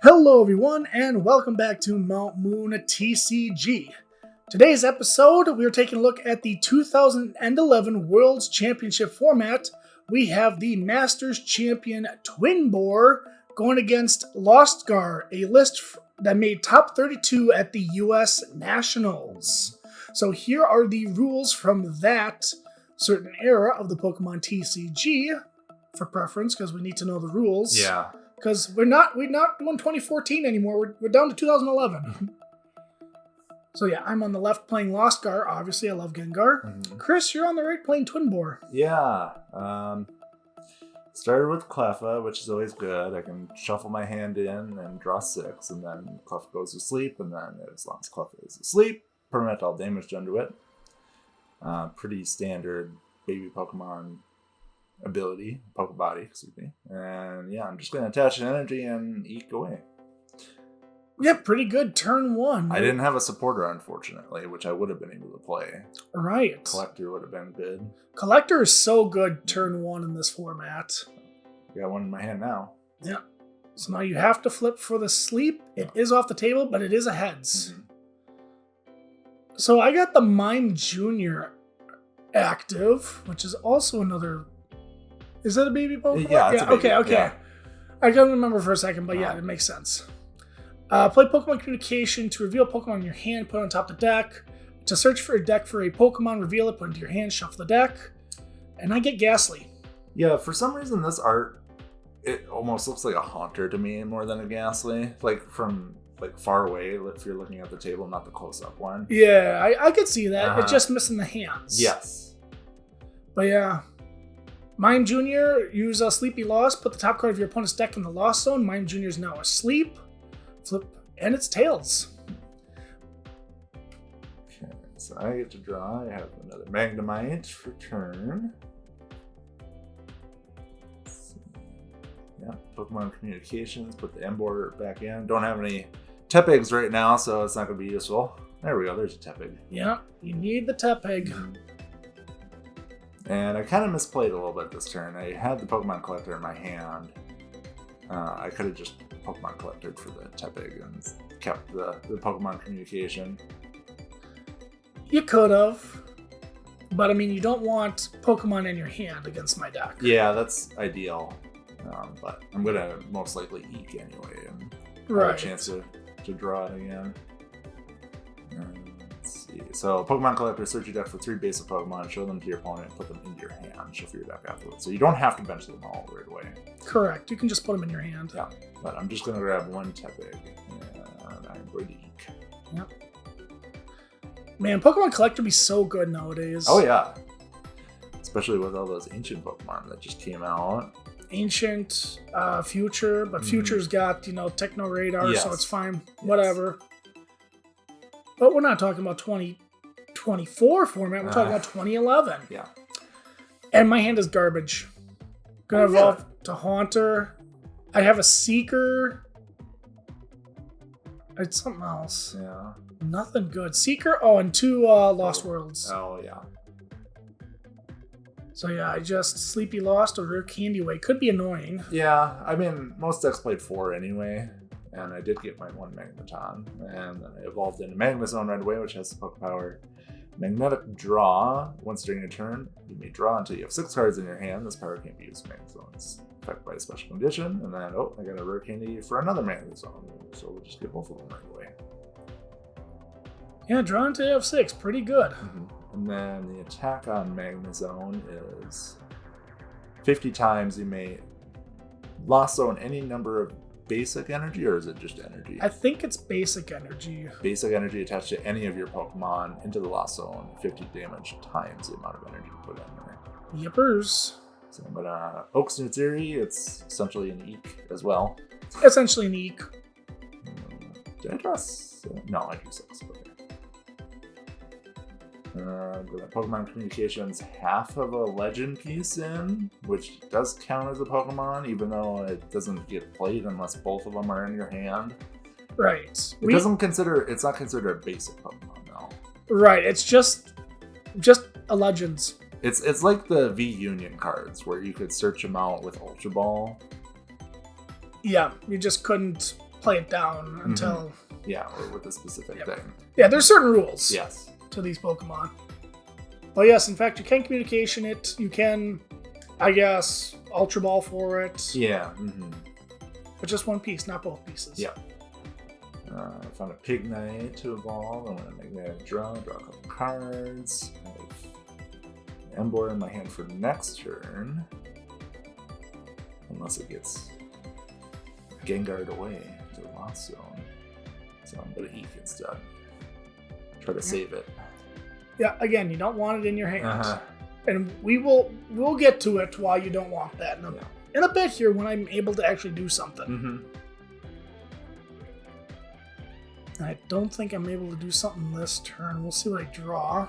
Hello everyone, and welcome back to Mount Moon TCG. Today's episode, we are taking a look at the 2011 World's Championship format. We have the Masters Champion TwinBoar going against LostGar, a list that made top 32 at the US Nationals. So here are the rules from that certain era of the Pokemon TCG, for preference, because we need to know the rules. Yeah. Because we're not doing 2014 anymore. We're down to 2011. So yeah, I'm on the left playing LostGar. Obviously, I love Gengar. Mm-hmm. Chris, you're on the right playing TwinBoar. Yeah. Started with Cleffa, which is always good. I can shuffle my hand in and draw 6, and then Cleffa goes to sleep, and then as long as Cleffa is asleep, permanent all damage done to it. Pretty standard baby Pokemon ability, Pokebody, excuse me. And yeah, I'm just going to attach an energy and eke away. Yeah, pretty good turn 1. I didn't have a supporter, unfortunately, which I would have been able to play. Right. Collector would have been good. Collector is so good turn 1 in this format. Got one in my hand now. Yeah. So now you have to flip for the sleep. It is off the table, but it is a heads. Mm-hmm. So I got the Mime Jr. active, which is also another... Is that a baby Pokemon? Yeah, it's a baby. Okay. Yeah. I couldn't remember for a second, but yeah, it makes sense. Play Pokemon Communication to reveal Pokemon in your hand, put it on top of the deck. To search for a deck for a Pokemon, reveal it, put it into your hand, shuffle the deck. And I get Ghastly. Yeah, for some reason this art, it almost looks like a Haunter to me more than a Ghastly. Like from far away, if you're looking at the table, not the close-up one. Yeah, I could see that. It's just missing the hands. Yes. But yeah. Mime Jr., use a Sleepy Lost, put the top card of your opponent's deck in the Lost Zone. Mime Jr. is now asleep. Flip, and it's tails. Okay, so I get to draw. I have another Magnemite for turn. Yeah, Pokemon Communications, put the Emboar back in. Don't have any Tepigs right now, so it's not going to be useful. There we go, there's a Tepig. Yeah, you need the Tepig. Mm-hmm. And I kind of misplayed a little bit this turn. I had the Pokemon Collector in my hand. I could have just Pokemon Collected for the Tepig and kept the Pokemon Communication. You could have. But I mean, you don't want Pokemon in your hand against my deck. Yeah, that's ideal. But I'm going to most likely eke anyway and have a chance to draw it again. Let's see. So, Pokemon Collector, search your deck for 3 basic Pokemon, show them to your opponent, and put them into your hand. Shuffle your deck afterwards. So you don't have to bench them all right away. Correct. You can just put them in your hand. Yeah, but I'm just going to grab one Tepig, and I'm going to eke. Yep. Man, Pokemon Collector be so good nowadays. Oh yeah. Especially with all those ancient Pokemon that just came out. Ancient, Future, but Future's got, Techno Radar, so it's fine. Yes. Whatever. But we're not talking about 2024 format. We're talking about 2011. Yeah. And my hand is garbage. Gonna evolve to Haunter. I have a Seeker. It's something else. Yeah. Nothing good. Seeker. Oh, and 2 Lost Worlds. Oh, yeah. So yeah, I just Sleepy Lost or Rare Candy Way. Could be annoying. Yeah, I mean, most decks played 4 anyway. And I did get my 1 Magneton. And then I evolved into Magnazone right away, which has the Poke Power. Magnetic Draw. Once during your turn, you may draw until you have 6 cards in your hand. This power can't be used in Magnazone's affected by a special condition. And then, I got a Rare Candy for another Magnazone. So we'll just get both of them right away. Yeah, draw until you have 6. Pretty good. Mm-hmm. And then the attack on Magnazone is 50 times you may Lost Zone any number of basic energy, or is it just energy? I think it's basic energy. Basic energy attached to any of your Pokemon into the Lost Zone, 50 damage times the amount of energy put in there. Yippers. So, but Oak's Nutsiri, it's essentially an Eek as well. Essentially an Eek. Did I draw 6? No, I drew 6. Okay. Pokemon Communications, half of a legend piece in, which does count as a Pokemon, even though it doesn't get played unless both of them are in your hand. Right. It's not considered a basic Pokemon though. Right. It's just a Legends. It's like the V Union cards where you could search them out with Ultra Ball. Yeah, you just couldn't play it down until... Yeah, or with a specific thing. Yeah, there's certain rules to these Pokemon. Well, yes, in fact, you can communication it. You can, I guess, Ultra Ball for it. Yeah. But just one piece, not both pieces. Yeah. I found a Pignite to evolve. I'm going to make that draw a couple cards. I have Emboar in my hand for next turn. Unless it gets Gengar away to the Lost Zone. So I'm going to Eek instead. Try to save it. Yeah, again, you don't want it in your hand. And we'll get to it while you don't want that in a bit here when I'm able to actually do something. I don't think I'm able to do something this turn. We'll see what I draw.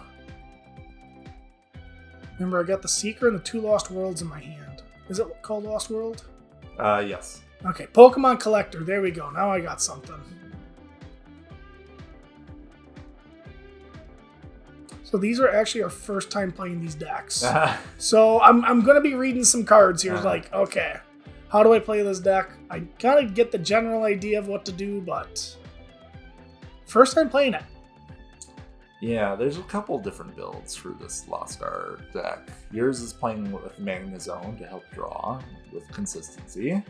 Remember, I got the Seeker and the 2 Lost Worlds in my hand. Is it called Lost World? Yes. Okay, Pokemon Collector. There we go. Now I got something. So these are actually our first time playing these decks. So I'm going to be reading some cards here. Like, okay, how do I play this deck? I kind of get the general idea of what to do, but first time playing it. Yeah, there's a couple different builds for this LostGar deck. Yours is playing with Magnazone to help draw with consistency.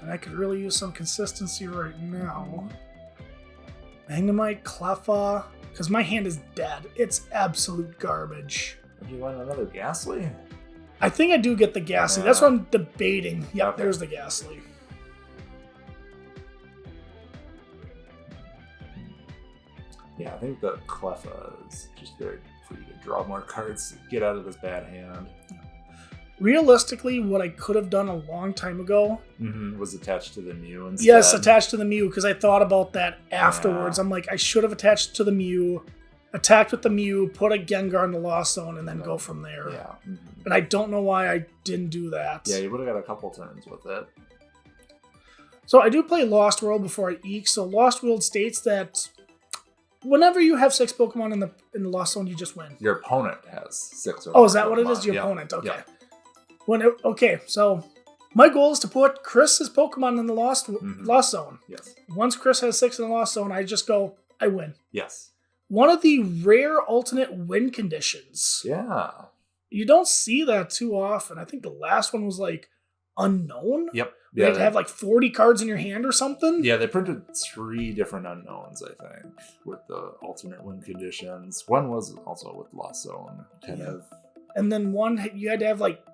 And I could really use some consistency right now. Magnemite, Cleffa, because my hand is dead. It's absolute garbage. Do you want another Ghastly? I think I do get the Ghastly. That's what I'm debating. Yep, Okay. There's the Ghastly. Yeah, I think the Cleffa is just there for you to draw more cards, get out of this bad hand. Realistically, what I could have done a long time ago was attached to the Mew instead. Yes, attached to the Mew, because I thought about that afterwards. I'm like, I should have attached to the Mew, attacked with the Mew, put a Gengar in the Lost Zone, and then go from there. Yeah. And I don't know why I didn't do that. Yeah, you would have got a couple turns with it. So I do play Lost World before I Eek. So Lost World states that whenever you have 6 Pokemon in the Lost Zone, you just win. Your opponent has 6 or Oh, is that Pokemon. what it is? Your opponent. Okay. Yeah. Okay, so my goal is to put Chris's Pokemon in the Lost Zone. Yes. Once Chris has 6 in the Lost Zone, I just go, I win. Yes. One of the rare alternate win conditions. Yeah. You don't see that too often. I think the last one was like unknown. Yep. You had to have like 40 cards in your hand or something. Yeah, they printed 3 different unknowns, I think, with the alternate win conditions. One was also with Lost Zone, kind of. And then one, you had to have like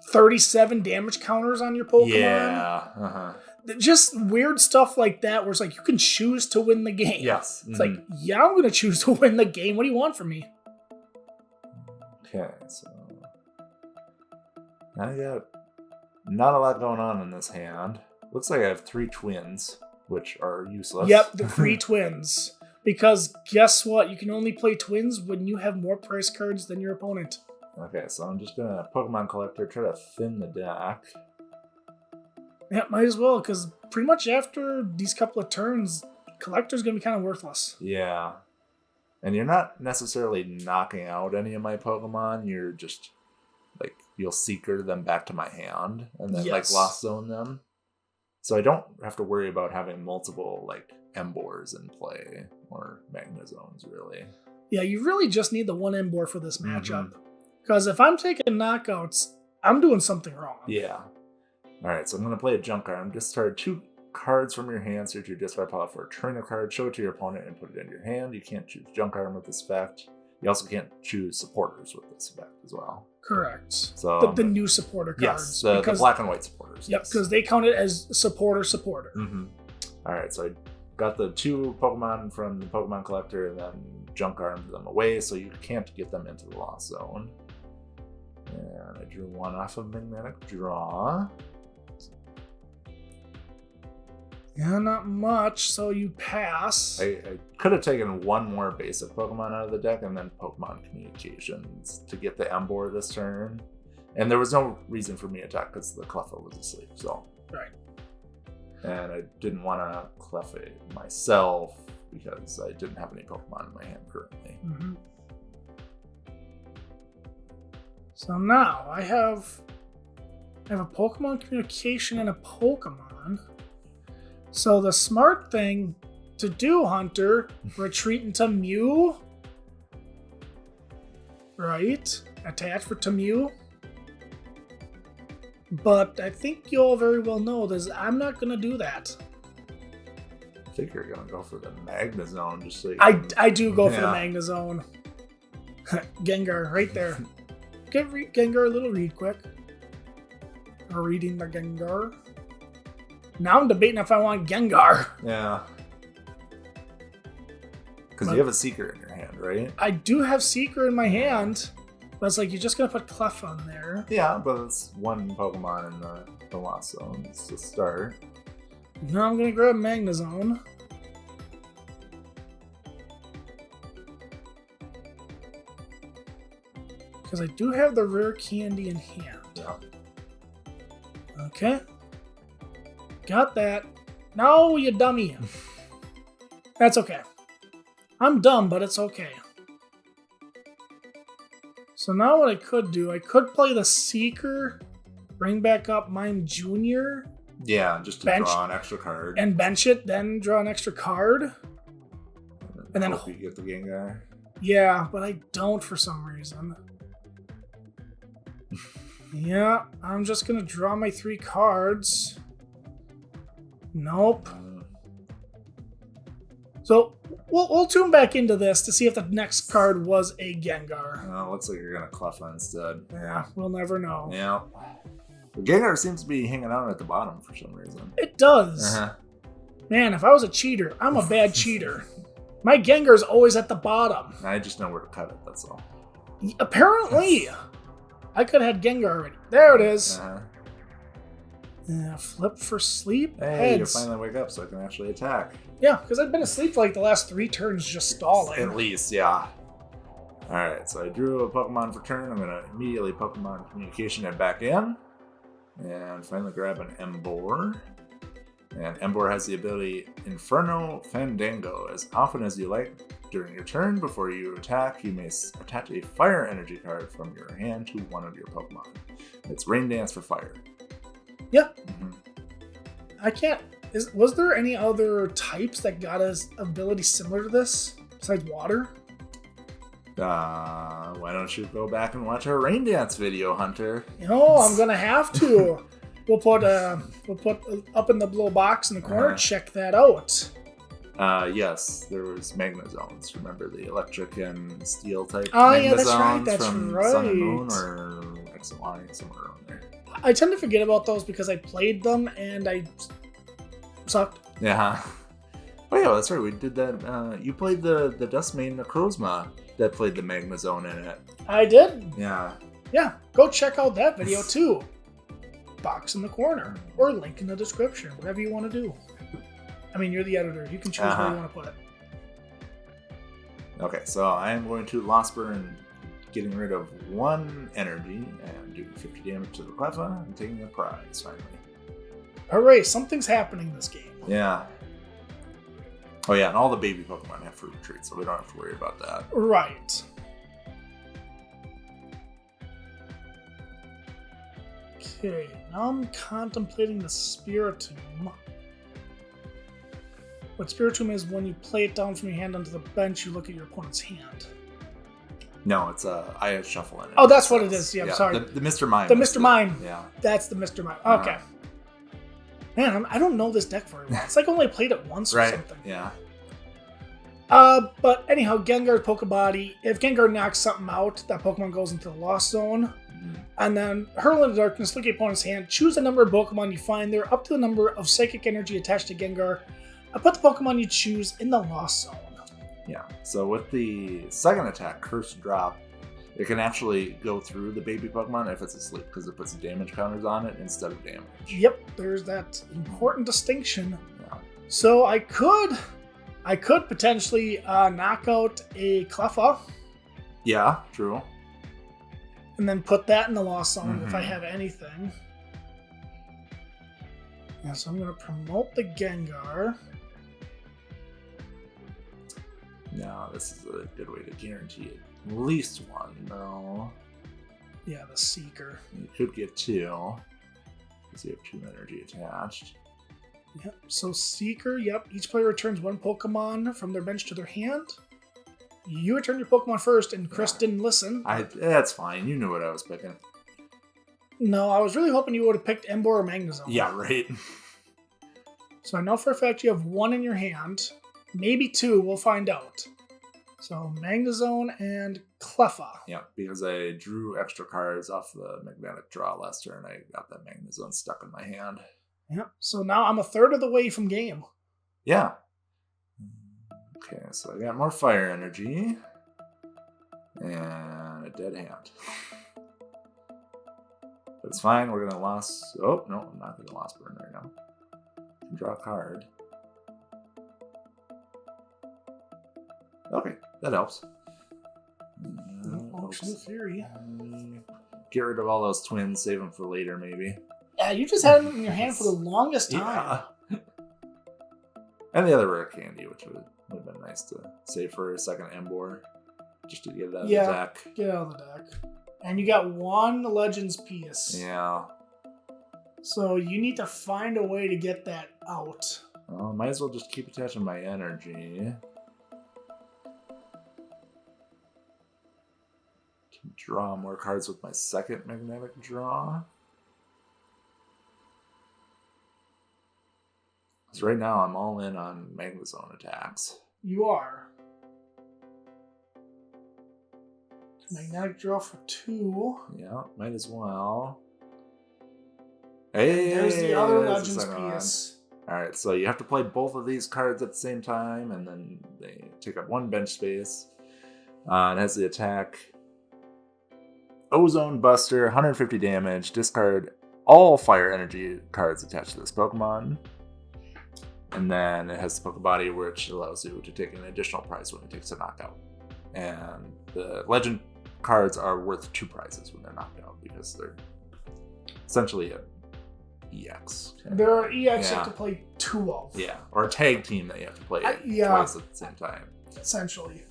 37 damage counters on your Pokemon. Yeah. Just weird stuff like that where it's like you can choose to win the game. Yes. It's like, yeah, I'm going to choose to win the game. What do you want from me? Okay, so I got not a lot going on in this hand. Looks like I have 3 twins, which are useless. Yep, the 3 twins. Because guess what? You can only play twins when you have more price cards than your opponent. Okay, so I'm just gonna Pokemon Collector, try to thin the deck. Yeah, might as well, because pretty much after these couple of turns, Collector's going to be kind of worthless. Yeah. And you're not necessarily knocking out any of my Pokemon, you're just, like, you'll Seeker them back to my hand, and then, like, Lost Zone them. So I don't have to worry about having multiple, like, Emboars in play, or Magnazones, really. Yeah, you really just need the one Emboar for this matchup. Because if I'm taking knockouts, I'm doing something wrong. Yeah. Alright, so I'm going to play a Junk Arm. Discard 2 cards from your hand, search your discard pile for a trainer card, show it to your opponent, and put it in your hand. You can't choose Junk Arm with this effect. You also can't choose supporters with this effect as well. Correct. So the new supporter cards. Yes, the black and white supporters. Yep, because they count it as supporter. Alright, so I got the 2 Pokemon from the Pokemon Collector and then Junk Armed them away, so you can't get them into the Lost Zone. And I drew 1 off of Magnetic Draw. Yeah, not much, so you pass. I could have taken 1 more basic Pokemon out of the deck and then Pokemon Communications to get the Emboar this turn. And there was no reason for me to attack because the Cleffa was asleep, so. Right. And I didn't want to clef it myself because I didn't have any Pokemon in my hand currently. Mm-hmm. So now I have a Pokemon communication and a Pokemon. So the smart thing to do, Hunter, retreat into Mew. Right? Attach for Mew. But I think you all very well know this. I'm not going to do that. I think you're going to go for the Magnazone. Just so I do go for the Magnazone. Gengar, right there. Give Gengar a little read quick. Or reading the Gengar. Now I'm debating if I want Gengar. Yeah. Because you have a Seeker in your hand, right? I do have Seeker in my hand. But it's like, you're just going to put Clef on there. Yeah, but it's one Pokemon in the Lost Zone. It's the start. Now I'm going to grab Magnazone. Because I do have the rare candy in hand. Yeah. Okay. Got that. No, you dummy. That's okay. I'm dumb, but it's okay. So now what I could do, I could play the Seeker, bring back up Mime Jr. Yeah, just to draw an extra card. And bench it, then draw an extra card. And then hope you get the Gengar. Yeah, but I don't for some reason. Yeah, I'm just going to draw my 3 cards. Nope. So we'll tune back into this to see if the next card was a Gengar. Looks like you're going to Cleffa instead. Yeah, we'll never know. Yeah. The Gengar seems to be hanging out at the bottom for some reason. It does. Man, if I was a cheater, I'm a bad cheater. My Gengar's always at the bottom. I just know where to cut it, that's all. Apparently. I could have had Gengar already. There it is. Flip for sleep. Hey, Heads. you finally wake up so I can actually attack. Yeah, because I've been asleep for like the last 3 turns just stalling. At least, yeah. Alright, so I drew a Pokemon for turn. I'm going to immediately Pokemon Communication it back in. And finally grab an Emboar. And Emboar has the ability Inferno Fandango. As often as you like during your turn, before you attack, you may attach a fire energy card from your hand to one of your Pokemon. It's Rain Dance for fire. Yeah. I can't... Was there any other types that got us ability similar to this besides water? Why don't you go back and watch our Rain Dance video, Hunter? No, I'm gonna have to. We'll put up in the little box in the corner. Check that out. Yes, there was Magnazones. Remember the electric and steel type? Oh yeah, that's right. That's from right. Sun and Moon or X and Y, somewhere around there. I tend to forget about those because I played them and I sucked. Yeah. Oh yeah, that's right. We did that. You played the Dustmane Necrozma that played the Magnazone in it. I did. Yeah. Yeah. Go check out that video too. Box in the corner or link in the description. Whatever you want to do. I mean, you're the editor. You can choose where you want to put it. Okay, so I am going to Lost Burn, getting rid of 1 energy and doing 50 damage to the Cleffa and taking the prize finally. Hooray! Something's happening this game. Yeah. Oh yeah, and all the baby Pokemon have fruit retreat, so we don't have to worry about that. Right. Okay, now I'm contemplating the Spiritomb. What Spiritomb is when you play it down from your hand onto the bench, you look at your opponent's hand. No, it's I shuffle in it. Oh, that's what it is. Yeah, I'm sorry. The Mr. Mime. The Mr. Mime. Yeah. That's the Mr. Mime. Okay. Man, I don't know this deck very well. It's like I only played it once or something. Yeah. But anyhow, Gengar's Pokebody. If Gengar knocks something out, that Pokemon goes into the Lost Zone. And then Hurl into Darkness, look at your opponent's hand, choose a number of Pokemon you find there, up to the number of Psychic Energy attached to Gengar, and put the Pokemon you choose in the Lost Zone. Yeah, so with the second attack, Curse Drop, it can actually go through the baby Pokemon if it's asleep, because it puts damage counters on it instead of damage. Yep, there's that important distinction. Yeah. So I could potentially knock out a Cleffa. Yeah, true. And then put that in the Lost Zone if I have anything. Yeah, so I'm going to promote the Gengar. No, this is a good way to guarantee at least one, though. Yeah, the Seeker. You could get 2, because you have 2 energy attached. Yep, so Seeker, yep. Each player returns 1 Pokemon from their bench to their hand. You return your Pokemon first, and Chris didn't listen. That's fine. You knew what I was picking. No, I was really hoping you would have picked Emboar or Magnazone. Yeah, right. So I know for a fact you have 1 in your hand. Maybe 2, we'll find out. So Magnazone and Cleffa. Yeah, because I drew extra cards off the magnetic draw last turn. I got that Magnazone stuck in my hand. Yep, so now I'm a third of the way from game. Yeah. Okay, so I got more fire energy. And a dead hand. But it's fine, we're gonna lost. Oh, no, I'm not gonna lost burn right now. Draw a card. Okay, that helps. Functional Fury. Get rid of all those twins, save them for later, maybe. Yeah, you just had them in your hand for the longest time. Yeah. And the other rare candy, which would have been nice to save for a second Emboar, just to get it out of the deck. Get out of the deck. And you got 1 Legends piece. Yeah. So you need to find a way to get that out. Well, might as well just keep attaching my energy. Can draw more cards with my second magnetic draw. Because right now I'm all in on Magnazone attacks. You are. Magnetic draw for 2. Yeah, might as well. Hey, there's the other Legends piece. Alright, so you have to play both of these cards at the same time, and then they take up 1 bench space. It has the attack Ozone Buster, 150 damage. Discard all fire energy cards attached to this Pokemon. And then it has the Pokebody, which allows you to take an additional prize when it takes a knockout. And the legend cards are worth 2 prizes when they're knocked out, because they're essentially a EX. There are EX you have to play 2 of. Yeah, or a tag team that you have to play twice at the same time. Essentially.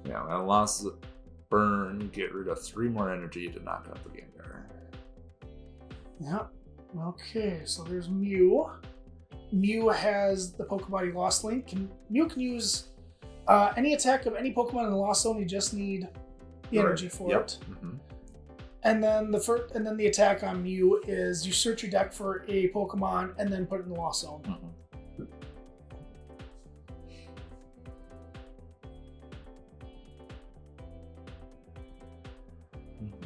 Yeah, I lost burn, get rid of 3 more energy to knock out the Gengar. Yep. Okay, so there's Mew. Mew has the Pokebody Lost Link. Mew can use any attack of any Pokemon in the Lost Zone. You just need the energy for it. Mm-hmm. And then the attack on Mew is you search your deck for a Pokemon and then put it in the Lost Zone. Mm-hmm.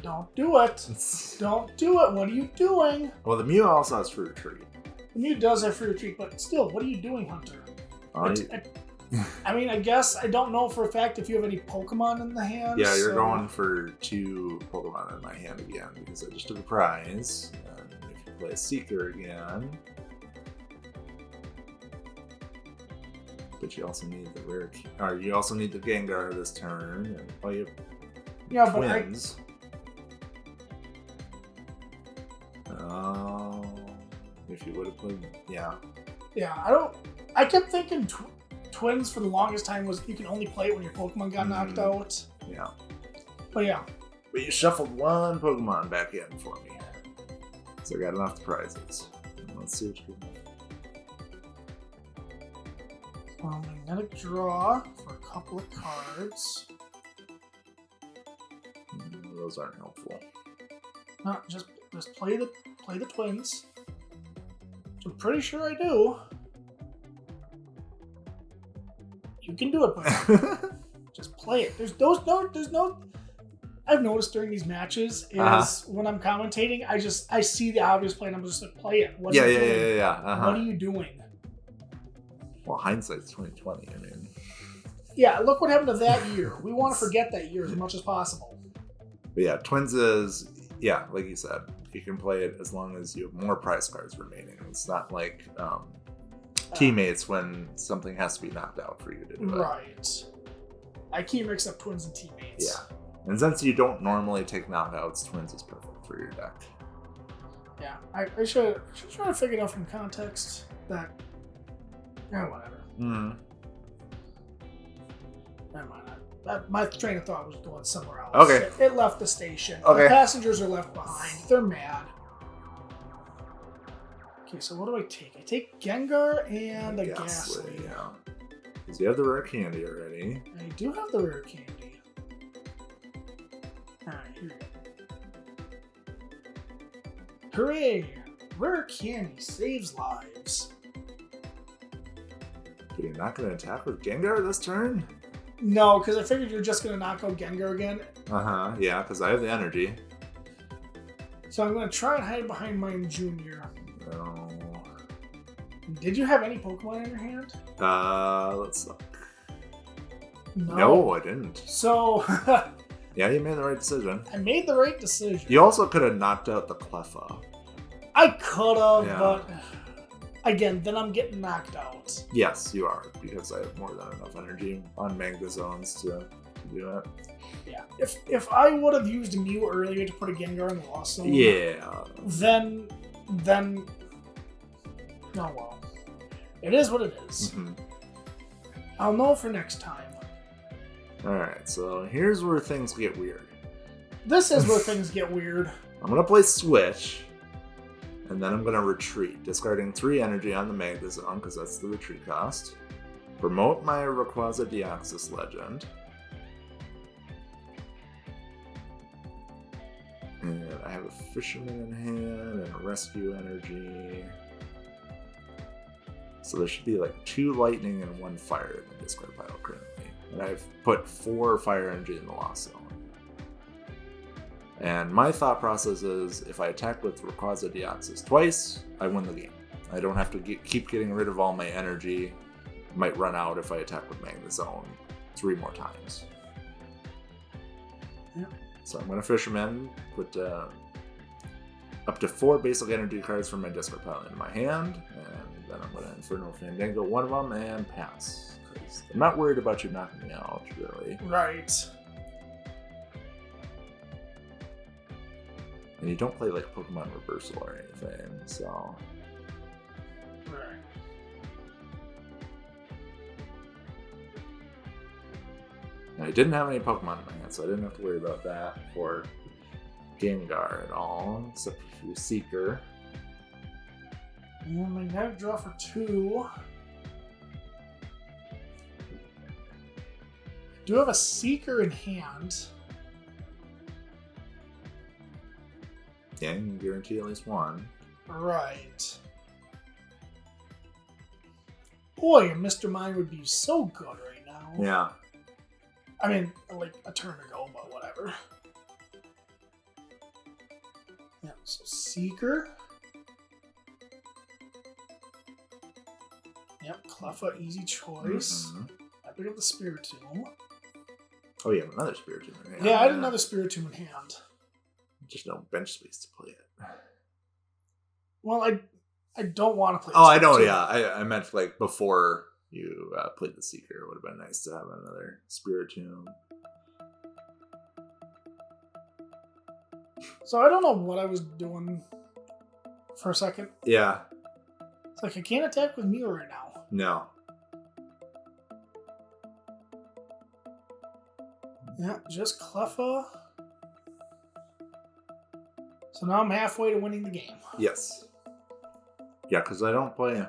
Don't do it. Don't do it. What are you doing? Well, the Mew also has Free Retreat. The Mew does have Free Retreat, but still, what are you doing, Hunter? I mean, I guess I don't know for a fact if you have any Pokemon in the hand. Yeah, you're going for 2 Pokemon in my hand again, because I just took a prize. And if you play a Seeker again... But you also need the rare... Or you also need the Gengar this turn. And, well, you have twins. If you would have played... Yeah. Yeah, I kept thinking Twins for the longest time was you can only play it when your Pokemon got knocked out. Yeah. But yeah. But you shuffled 1 Pokemon back in for me. So I got enough prizes. Let's see what you can do. Magnetic draw for a couple of cards. Those aren't helpful. No, just play the Twins. I'm pretty sure I do. You can do it, but just play it. There's no. I've noticed during these matches is when I'm commentating, I see the obvious play and I'm just like, play it. What are you doing? What are you doing? Well, hindsight's 2020. I mean. Yeah, look what happened to that year. We want to forget that year as much as possible. But yeah, Twins is like you said, you can play it as long as you have more prize cards remaining. It's not like teammates when something has to be knocked out for you to do it. Right. I keep mixing up Twins and teammates. Yeah. And since you don't normally take knockouts, Twins is perfect for your deck. Yeah, I should try to figure it out from context that. Whatever. Mm. Never mind. My train of thought was going somewhere else. Okay. It left the station. Okay. The passengers are left behind. They're mad. Okay, so what do I take? I take Gengar and a Ghastly. Yeah. Because you have the rare candy already. I do have the rare candy. Alright, here we go. Hooray! Rare candy saves lives. But you're not going to attack with Gengar this turn? No, because I figured you're just going to knock out Gengar again. Uh-huh, yeah, because I have the energy. So I'm going to try and hide behind mine Junior. No. Did you have any Pokemon in your hand? Let's look. No, I didn't. So, Yeah, you made the right decision. I made the right decision. You also could have knocked out the Cleffa. I could have, Yeah. but again, then I'm getting knocked out. Yes, you are, because I have more than enough energy on Magnazones to do it. Yeah. If I would have used Mew earlier to put a Gengar in the Lost Zone, Yeah. then oh well. It is what it is. Mm-hmm. I'll know for next time. Alright, so here's where things get weird. This is where things get weird. I'm going to play Switch, and then I'm going to retreat, discarding 3 energy on the Magnazone, because that's the retreat cost. Promote my Rayquaza Deoxys Legend. And I have a Fisherman in hand and a Rescue Energy. So there should be like 2 Lightning and 1 Fire in the discard pile currently. And I've put 4 Fire Energy in the Lost Zone. And my thought process is, if I attack with Rayquaza Deoxys twice, I win the game. I don't have to keep getting rid of all my energy. It might run out if I attack with Magnazone 3 more times. Yeah. So I'm going to Fisherman, put up to 4 basic energy cards from my discard pile into my hand, and then I'm going to Inferno Fandango one of them and pass. Because I'm not worried about you knocking me out, really. Right. And you don't play like Pokemon Reversal or anything, so. Right. And I didn't have any Pokemon in my hand, so I didn't have to worry about that for Gengar at all, except for Seeker. And my next draw for 2. Do have a Seeker in hand. Yeah, you can guarantee at least 1. Right. Boy, Mr. Mime would be so good right now. Yeah. I mean, like a turn ago, but whatever. Yeah, so Seeker. Yep, Cleffa, easy choice. Mm-hmm. I pick up the Spiritomb. Oh, you have another Spiritomb in hand. Yeah, I had another Spiritomb in hand. Just no bench space to play it. Well, I don't want to play. Oh, I know. Spiritomb. Yeah, I meant like before you played the Seeker. It would have been nice to have another Spiritomb. So I don't know what I was doing for a second. Yeah. It's like I can't attack with Mew right now. No. Yeah, just Cleffa. So now I'm halfway to winning the game. Yes. Yeah, because I don't play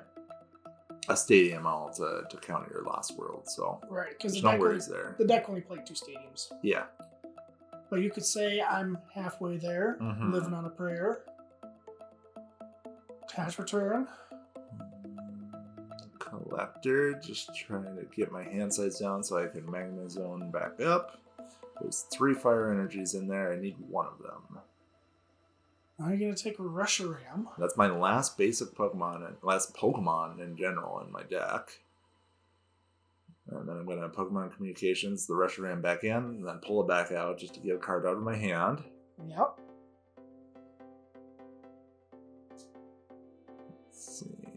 a stadium all to counter your Lost World, so Right, because there's no worries there. The deck only played 2 stadiums. Yeah. But you could say I'm halfway there, Mhm. living on a prayer. Cash return. Collector, just trying to get my hand size down so I can Magnazone back up. There's 3 fire energies in there. I need 1 of them. I'm going to take a Reshiram. That's my last basic Pokemon, and last Pokemon in general in my deck. And then I'm going to Pokemon Communications, the Reshiram back in, and then pull it back out just to get a card out of my hand. Yep. Let's see.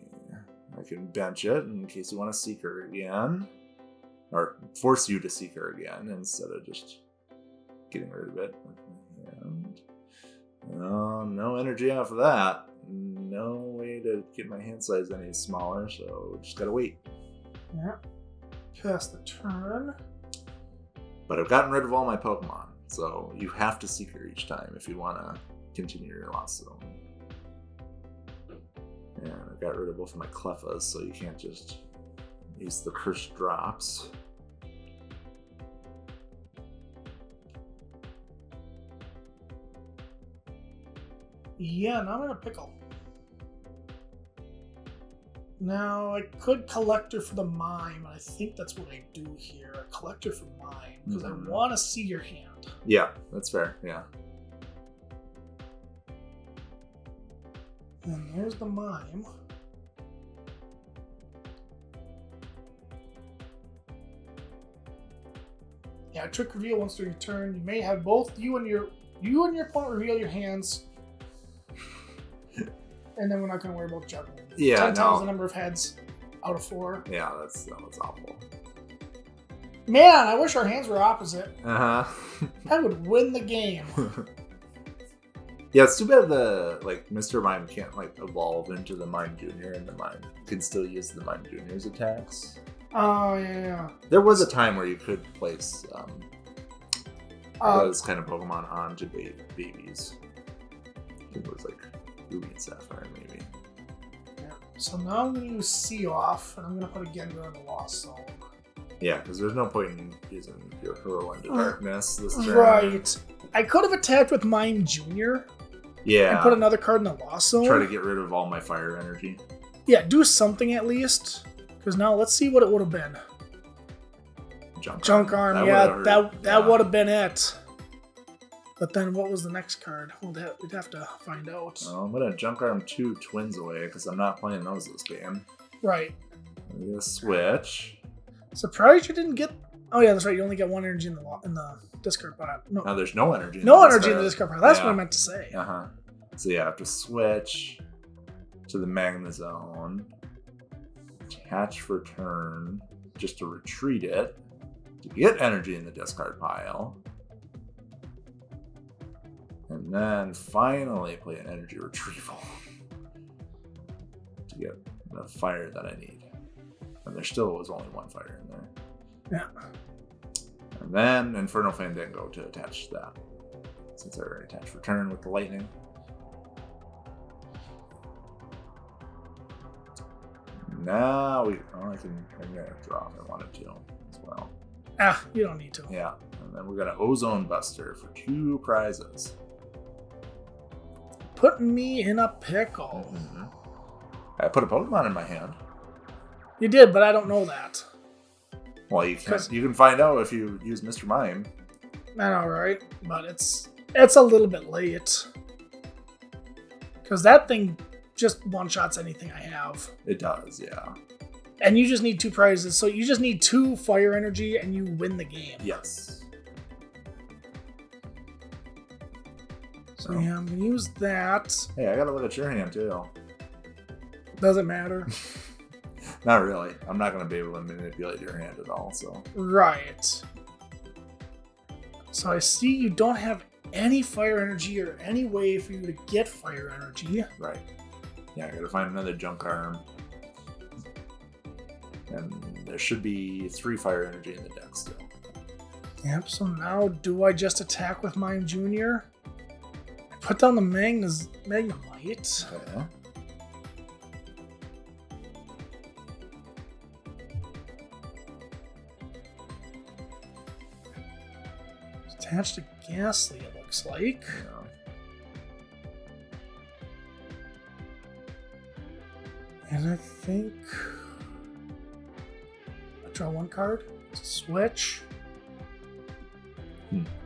I can bench it in case you want to Seeker again. Or force you to Seeker again instead of just getting rid of it with my hand. No energy out for that. No way to get my hand size any smaller, so just gotta wait. Yeah. Pass the turn. But I've gotten rid of all my Pokemon, so you have to Seeker each time if you want to continue your Lost Zone. And I've got rid of both of my Clefas, so you can't just use the cursed drops. Yeah, now I'm in a pickle. Now, I could Collector for the Mime. I think that's what I do here. A Collector for Mime, because I want to see your hand. Yeah, that's fair, yeah. And there's the Mime. Yeah, Trick Reveal once during your turn. You may have both you and your opponent reveal your hands. And then we're not going to worry about juggling. Yeah, 10 times the number of heads out of 4. Yeah, that was awful. Man, I wish our hands were opposite. Uh-huh. I would win the game. Yeah, it's too bad Mr. Mime can't evolve into the Mime Junior, and the Mime can still use the Mime Junior's attacks. Oh, yeah. There was a time where you could place those kind of Pokemon onto babies. I think it was Ruby and Sapphire, maybe. Yeah. So now I'm going to use Sea Off, and I'm going to put a Gengar in the Lost Zone. Yeah, because there's no point in using your Hurl into Darkness this turn. Right. I could have attacked with Mime Junior. Yeah. And put another card in the Lost Zone. Try to get rid of all my fire energy. Yeah, do something at least. Because now let's see what it would have been. Junk Arm, that would have been it. But then what was the next card? We'd have to find out. I'm going to Junk Arm 2 Twins away because I'm not playing those this game. Right. I'm going to switch. Surprised you didn't get... Oh yeah, that's right. You only get 1 energy in the discard pile. No, there's no energy in the energy in the discard pile. That's what I meant to say. Uh-huh. So yeah, I have to switch to the Magnazone. Attach for turn just to retreat it. To get energy in the discard pile. And then finally play an energy retrieval. To get the fire that I need. And there still was only 1 fire in there. Yeah. And then Inferno Fandango to attach that. Since I already attached return with the lightning. Now I'm gonna draw if I wanted to as well. You don't need to. Yeah. And then we're gonna Ozone Buster for 2 prizes. Putting me in a pickle. Mm-hmm. I put a Pokemon in my hand. You did, but I don't know that. Well, you can find out if you use Mr. Mime. I know, right? But it's a little bit late. Because that thing just one-shots anything I have. It does, yeah. And you just need 2 prizes, so you just need 2 fire energy and you win the game. Yes. So yeah, I'm going to use that. Hey, I got to look at your hand, too. Doesn't matter. Not really. I'm not going to be able to manipulate your hand at all, so. Right. So I see you don't have any fire energy or any way for you to get fire energy. Right. Yeah, I got to find another Junk Arm. And there should be 3 fire energy in the deck still. Yep, so now do I just attack with Mime Junior? I put down the Magnemite. Okay. Attached to Ghastly, it looks like. Yeah. And I think I draw 1 card. Switch.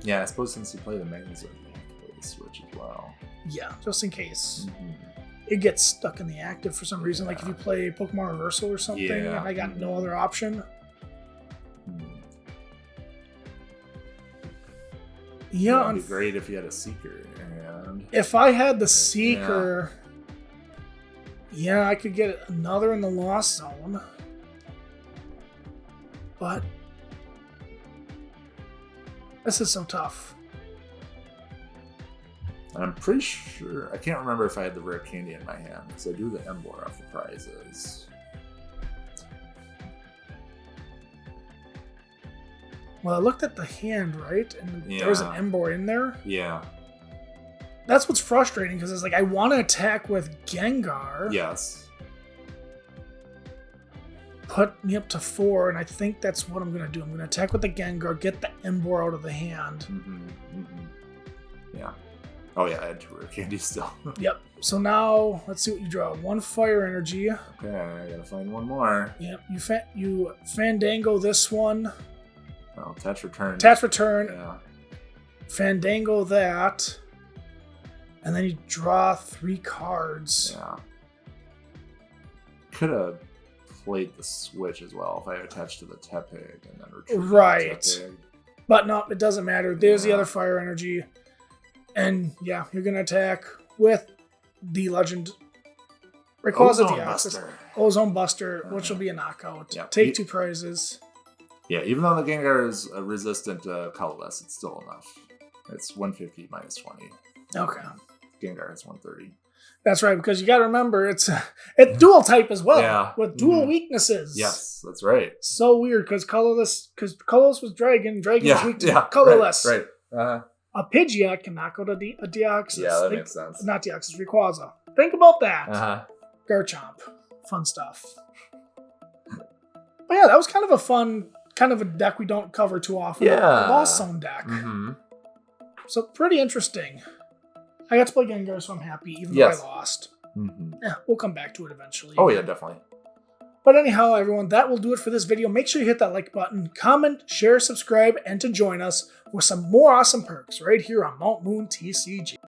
Yeah, I suppose since you play the Magnazone, you have to play the Switch as well. Yeah, just in case. Mm-hmm. It gets stuck in the active for some reason. Like if you play Pokemon Reversal or something, and I got no other option. Yeah, it'd be great if you had a Seeker in your hand. If I had the Seeker, I could get another in the Lost Zone. But this is so tough. And I'm pretty sure, I can't remember if I had the rare candy in my hand, because I do the Emboar off the prizes. Well, I looked at the hand, right? And there was an Emboar in there. Yeah. That's what's frustrating, because it's like, I want to attack with Gengar. Yes. Put me up to 4, and I think that's what I'm going to do. I'm going to attack with the Gengar, get the Emboar out of the hand. Yeah. Oh yeah, I had 2 rare candies still. Yep. So now, let's see what you draw. 1 fire energy. Okay, I gotta find one more. Yep. You Fandango this one. Oh, attach return. Attach return. Yeah. Fandango that. And then you draw 3 cards. Yeah. Could have played the switch as well if I attached to the Tepig and then retreated. Right. But no, it doesn't matter. There's the other fire energy. And yeah, you're going to attack with the Legend Rayquaza Deoxys. Ozone Buster, which will be a knockout. Yep. Take 2 prizes. Yeah, even though the Gengar is resistant to colorless, it's still enough. It's 150 minus 20. Okay. Gengar is 130. That's right, because you got to remember, it's dual type as well. Yeah. With dual weaknesses. Yes, that's right. So weird, because colorless was Dragon. Dragon's weak to colorless. Right. A Pidgeot can knock out a Deoxys. Yeah, that makes sense. Not Deoxys, Rayquaza. Think about that. Garchomp. Fun stuff. But yeah, that was kind of a fun, kind of a deck we don't cover too often. Yeah. A Lost Zone deck. So pretty interesting. I got to play Gengar, so I'm happy, even though I lost. Yeah, we'll come back to it eventually. Oh yeah, definitely. But anyhow, everyone, that will do it for this video. Make sure you hit that like button, comment, share, subscribe, and to join us with some more awesome perks right here on Mount Moon TCG.